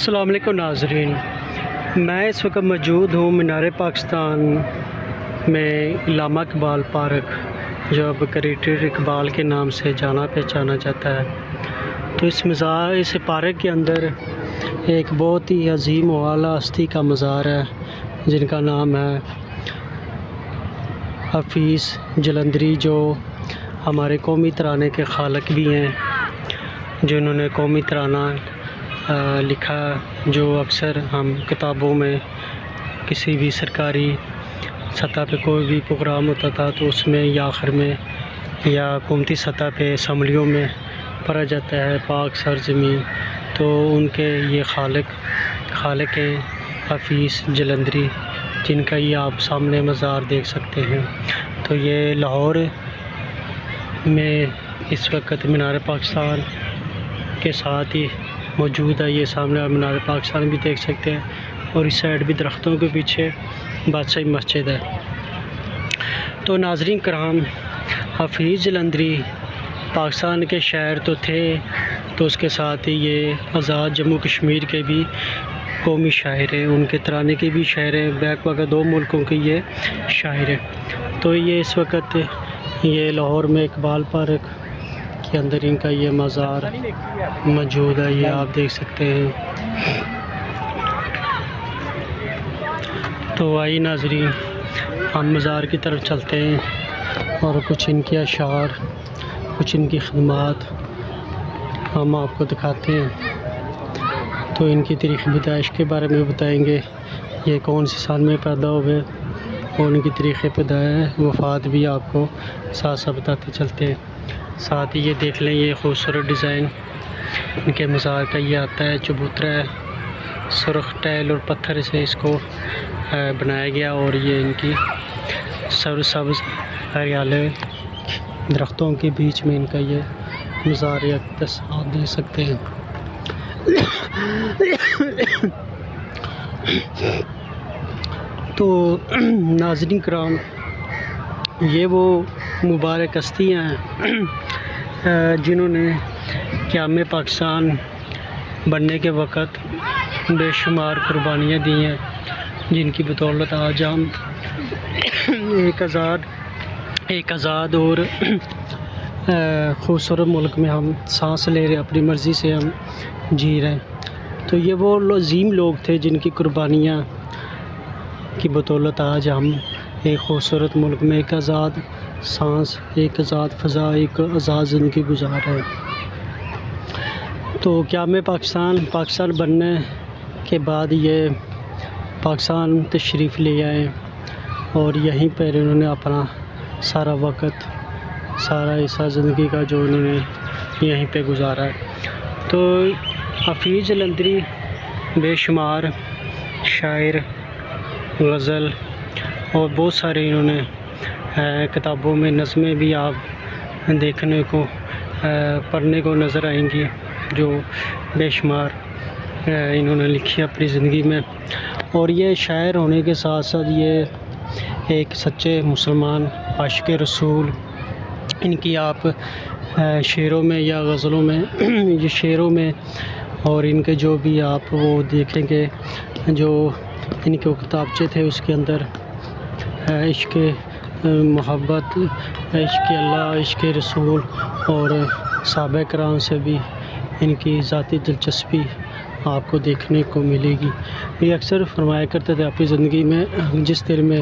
السلام علیکم ناظرین، میں اس وقت موجود ہوں مینار پاکستان میں علامہ اقبال پارک، جو اب کریٹر اقبال کے نام سے جانا پہچانا جاتا ہے۔ تو اس پارک کے اندر ایک بہت ہی عظیم و اعلیٰ ہستی کا مزار ہے جن کا نام ہے حفیظ جلندری، جو ہمارے قومی ترانے کے خالق بھی ہیں، جنہوں نے قومی ترانہ لکھا، جو اکثر ہم کتابوں میں کسی بھی سرکاری سطح پہ کوئی بھی پروگرام ہوتا تھا تو اس میں یا آخر میں یا حکومتی سطح پہ اسمبلیوں میں پڑھا جاتا ہے پاک سرزمین۔ تو ان کے یہ خالق ہیں حفیظ جلندری، جن کا یہ آپ سامنے مزار دیکھ سکتے ہیں۔ تو یہ لاہور میں اس وقت مینار پاکستان کے ساتھ ہی موجود ہے۔ یہ سامنے آپ مینار پاکستان بھی دیکھ سکتے ہیں، اور اس سائڈ بھی درختوں کے پیچھے بادشاہی مسجد ہے۔ تو ناظرین کرام، حفیظ جلندری پاکستان کے شاعر تو تھے، تو اس کے ساتھ ہی یہ آزاد جموں کشمیر کے بھی قومی شاعر ہیں، ان کے ترانے کے بھی شاعر ہیں، بیک وقت 2 ملکوں کے یہ شاعر ہیں۔ تو یہ اس وقت یہ لاہور میں اقبال پارک کے اندر ان کا یہ مزار موجود ہے، یہ آپ دیکھ سکتے ہیں۔ تو آئیے ناظرین، ہم مزار کی طرف چلتے ہیں اور کچھ ان کے اشعار، کچھ ان کی خدمات ہم آپ کو دکھاتے ہیں۔ تو ان کی تاریخ پیدائش کے بارے میں بتائیں گے، یہ کون سی سال میں پیدا ہوئے، اور ان کی تاریخ پیدائش وفات بھی آپ کو ساتھ ساتھ بتاتے چلتے ہیں۔ ساتھ ہی یہ دیکھ لیں، یہ خوبصورت ڈیزائن ان کے مزار کا یہ آتا ہے، چبوترا ہے، سرخ ٹائل اور پتھر سے اس کو بنایا گیا، اور یہ ان کی سبز ہریالے درختوں کے بیچ میں ان کا یہ مزار آپ دیکھ سکتے ہیں۔ تو ناظرین کرام، یہ وہ مبارک ہستیاں ہیں جنہوں نے قیام پاکستان بننے کے وقت بے شمار قربانیاں دی ہیں، جن کی بدولت آج ہم ایک آزاد اور خوبصورت ملک میں ہم سانس لے رہے، اپنی مرضی سے ہم جی رہے ہیں۔ تو یہ وہ عظیم لوگ تھے جن کی قربانیاں کی بدولت آج ہم ایک خوبصورت ملک میں ایک آزاد سانس، ایک آزاد فضا، ایک آزاد زندگی گزار رہے ہیں۔ تو قیام پاکستان بننے کے بعد یہ پاکستان تشریف لے آئے، اور یہیں پر انہوں نے اپنا سارا وقت، سارا حصہ زندگی کا جو انہوں نے یہیں پہ گزارا ہے۔ تو حفیظ جلندری بے شمار شاعر، غزل اور بہت سارے انہوں نے کتابوں میں نظمیں بھی آپ دیکھنے کو پڑھنے کو نظر آئیں گی، جو بے شمار انہوں نے لکھی اپنی زندگی میں۔ اور یہ شاعر ہونے کے ساتھ ساتھ یہ ایک سچے مسلمان، عاشق رسول۔ ان کی آپ شعروں میں یا غزلوں میں یہ شعروں میں، اور ان کے جو بھی آپ وہ دیکھیں گے، جو ان کے کتابچے تھے اس کے اندر عشق محبت، عشق اللہ، عشق رسول اور صحابہ کرام سے بھی ان کی ذاتی دلچسپی آپ کو دیکھنے کو ملے گی۔ یہ اکثر فرمایا کرتے تھے اپنی زندگی میں، جس دل میں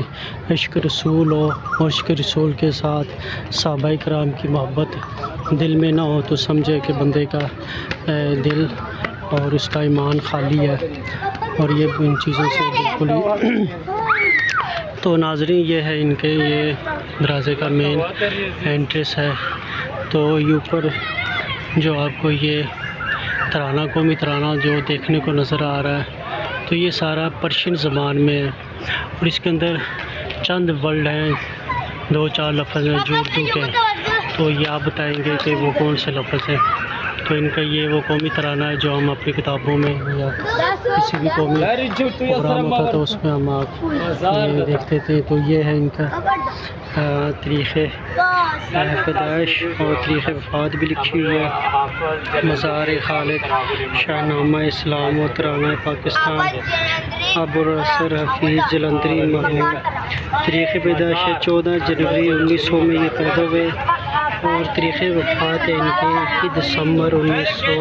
عشق رسول ہو اور عشق رسول کے ساتھ صحابہ کرام کی محبت دل میں نہ ہو تو سمجھے کہ بندے کا دل اور اس کا ایمان خالی ہے، اور یہ ان چیزوں سے بالکل ہی۔ تو ناظرین، یہ ہے ان کے یہ دروازے کا مین انٹریس ہے۔ تو یہ اوپر جو آپ کو یہ ترانہ، قومی ترانہ جو دیکھنے کو نظر آ رہا ہے، تو یہ سارا پرشین زبان میں ہے، اور اس کے اندر چند ورڈ ہیں، 2-4 لفظ ہیں جو اردو کے ہیں۔ تو یہ آپ بتائیں گے کہ وہ کون سے لفظ ہیں۔ تو ان کا یہ وہ قومی ترانہ ہے جو ہم اپنی کتابوں میں یا کسی بھی قومی پروگرام ہوتا تھا اس میں ہم آپ یہ دیکھتے تھے۔ تو یہ ہے ان کا تاریخ پیدائش اور تاریخ وفات بھی لکھی ہوئی ہے. مزار خالد، شاہنامہ اسلام و ترانہ پاکستان، ابوالاسر حفیظ جلندری مرحوم. تاریخ پیدائش 14 جنوری 1900 میں یہ پیدا ہوئے اور تاریخ وفات ہے ان کے 1 دسمبر 1982.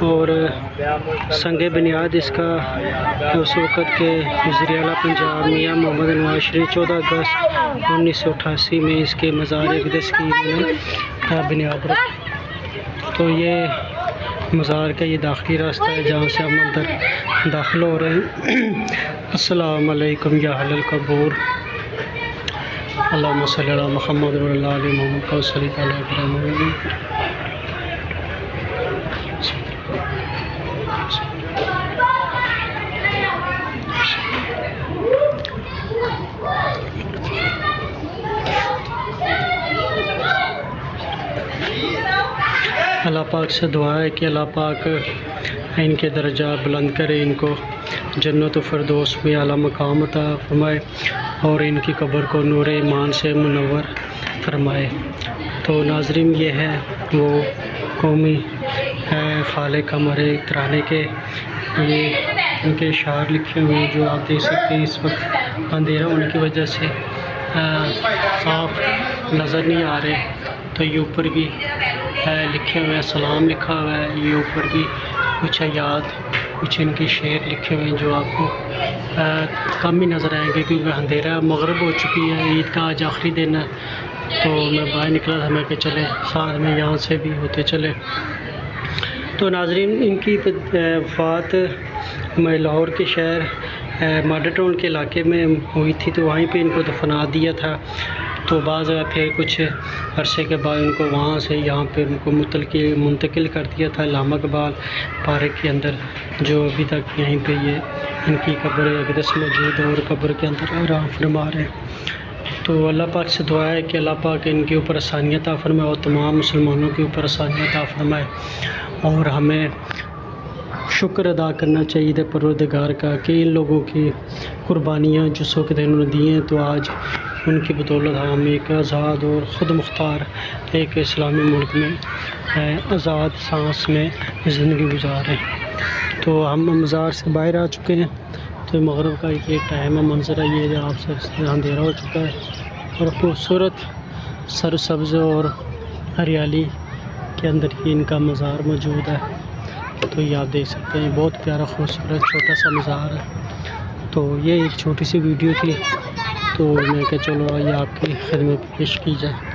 اور سنگ بنیاد اس کا اس وقت کے وزیر اعلیٰ پنجاب میاں محمد نواز شریف 14 اگست 1988 میں اس کے مزار اقدس کی بنیاد رکھی. تو یہ مزار کا یہ داخلی راستہ ہے جہاں سے ہم اندر داخل ہو رہے ہیں. السلام علیکم یا اہل القبور، اللہم صلی علی محمد و علی آل محمد کما صلیت علی ابراہیم. اللہ پاک سے دعا ہے کہ اللہ پاک ان کے درجات بلند کرے، ان کو جنت و فردوس میں اعلیٰ مقام عطا فرمائے اور ان کی قبر کو نور ایمان سے منور فرمائے. تو ناظرین، یہ ہے وہ قومی خالق ہمارے ترانے کے، یہ ان کے اشعار لکھے ہوئے ہیں جو آپ دیکھ سکتے ہیں. اس وقت اندھیرا ہونے کی وجہ سے صاف نظر نہیں آ رہے. تو یہ اوپر بھی لکھے ہوئے ہیں، سلام لکھا ہوا ہے. یہ اوپر بھی کچھ آیات، کچھ ان کے شعر لکھے ہوئے ہیں جو آپ کو کم ہی نظر آئیں گے کیونکہ اندھیرا مغرب ہو چکی ہے. عید کا آج آخری دن ہے تو میں باہر نکلا تھا، میں کہ چلے ساتھ میں یہاں سے بھی ہوتے چلے. تو ناظرین، ان کی وفات میں لاہور کے شہر ماڈل ٹاؤن کے علاقے میں ہوئی تھی، تو وہیں پہ ان کو دفنا دیا تھا. تو بعض پھر کچھ عرصے کے بعد ان کو وہاں سے یہاں پہ ان کو منتقل کر دیا تھا علامہ اقبال پارک کے اندر، جو ابھی تک یہیں پہ یہ ان کی قبر اقدس موجود ہے اور قبر کے اندر آرام فرما رہے ہیں. تو اللہ پاک سے دعا ہے کہ اللہ پاک ان کے اوپر آسانیاں عطا فرمائے اور تمام مسلمانوں کے اوپر آسانیاں عطا فرمائے. اور ہمیں شکر ادا کرنا چاہیے پروردگار کا کہ ان لوگوں کی قربانیاں جس وقت انہوں نے دی ہیں تو آج ان کی بدولت ہم ایک آزاد اور خود مختار ایک اسلامی ملک میں آزاد سانس میں زندگی گزار رہے ہیں. تو ہم مزار سے باہر آ چکے ہیں. تو مغرب کا یہ ٹائم ہے، منظر ہے یہ آپ سے اندھیرا ہو چکا ہے اور خوبصورت سرسبز اور ہریالی کے اندر ہی ان کا مزار موجود ہے. تو یہ آپ دیکھ سکتے ہیں، بہت پیارا خوبصورت چھوٹا سا مزار ہے. تو یہ ایک چھوٹی سی ویڈیو تھی، تو میں کہ چلو یہ آپ کی خدمت پیش کی جائے.